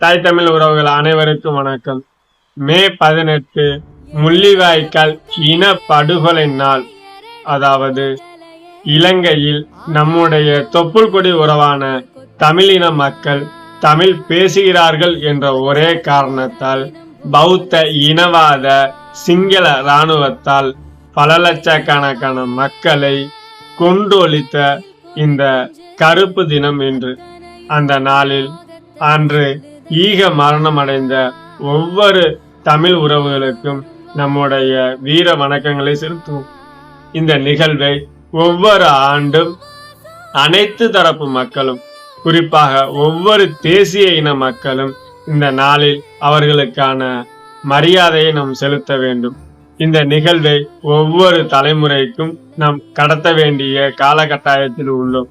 தாய் தமிழ் உறவுகள் அனைவருக்கும் வணக்கம். மே 18 முள்ளிவாய்க்கால் இன படுகொலை நாள். அதாவது இலங்கையில் நம்முடைய தொப்புள் கொடி உறவான தமிழின மக்கள் தமிழ் பேசுகிறார்கள் என்ற ஒரே காரணத்தால் பௌத்த இனவாத சிங்கள இராணுவத்தால் பல லட்சக்கணக்கான மக்களை கொன்றொழித்த இந்த கருப்பு தினம் என்று. அந்த நாளில் அன்று ஈக மரணம் அடைந்த ஒவ்வொரு தமிழ் உறவுகளுக்கும் நம்முடைய வீர வணக்கங்களை செலுத்துவோம். இந்த நிகழ்வை ஒவ்வொரு ஆண்டும் அனைத்து தரப்பு மக்களும், குறிப்பாக ஒவ்வொரு தேசிய இன மக்களும் இந்த நாளில் அவர்களுக்கான மரியாதையை நாம் செலுத்த வேண்டும். இந்த நிகழ்வை ஒவ்வொரு தலைமுறைக்கும் நாம் கடத்த வேண்டிய காலகட்டாயத்தில் உள்ளோம்.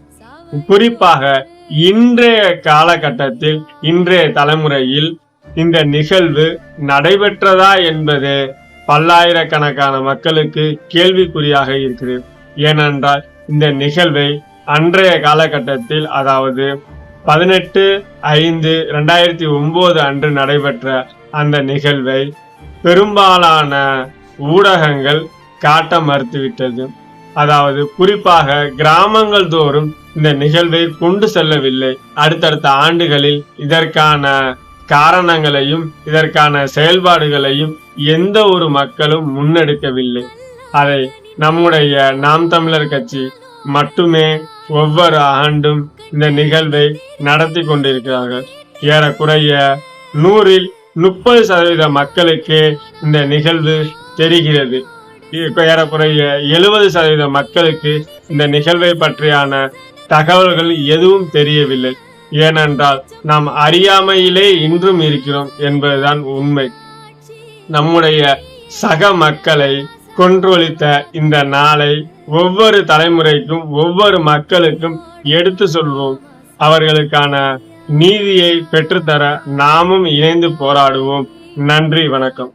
குறிப்பாக இன்றைய காலகட்டத்தில், இன்றைய தலைமுறையில் இந்த நிகழ்வு நடைபெற்றதா என்பது பல்லாயிரக்கணக்கான மக்களுக்கு கேள்விக்குறியாக இருக்கிறது. ஏனென்றால் இந்த நிகழ்வை அன்றைய காலகட்டத்தில், அதாவது 18/5/2009 அன்று நடைபெற்ற அந்த நிகழ்வை பெரும்பாலான ஊடகங்கள் காட்ட மறுத்துவிட்டது. அதாவது குறிப்பாக கிராமங்கள் தோறும் இந்த நிகழ்வை கொண்டு செல்லவில்லை. அடுத்தடுத்த ஆண்டுகளில் இதற்கான காரணங்களையும் இதற்கான செயல்பாடுகளையும் எந்த ஒரு மக்களும் முன்னெடுக்கவில்லை. அதை நம்முடைய நாம் தமிழர் கட்சி மட்டுமே ஒவ்வொரு ஆண்டும் இந்த நிகழ்வை நடத்தி கொண்டிருக்கிறார்கள். ஏறக்குறைய 100ல் 30% மக்களுக்கு இந்த நிகழ்வு தெரிகிறது. ஏறக்குறைய 70% மக்களுக்கு இந்த நிகழ்வை பற்றியான தகவல்கள் எதுவும் தெரியவில்லை. ஏனென்றால் நாம் அறியாமையிலே இன்றும் இருக்கிறோம் என்பதுதான் உண்மை. நம்முடைய சக மக்களை கொன்றொழித்த இந்த நாளை ஒவ்வொரு தலைமுறைக்கும் ஒவ்வொரு மக்களுக்கும் எடுத்து சொல்வோம். அவர்களுக்கான நீதியை பெற்றுத்தர நாமும் இணைந்து போராடுவோம். நன்றி, வணக்கம்.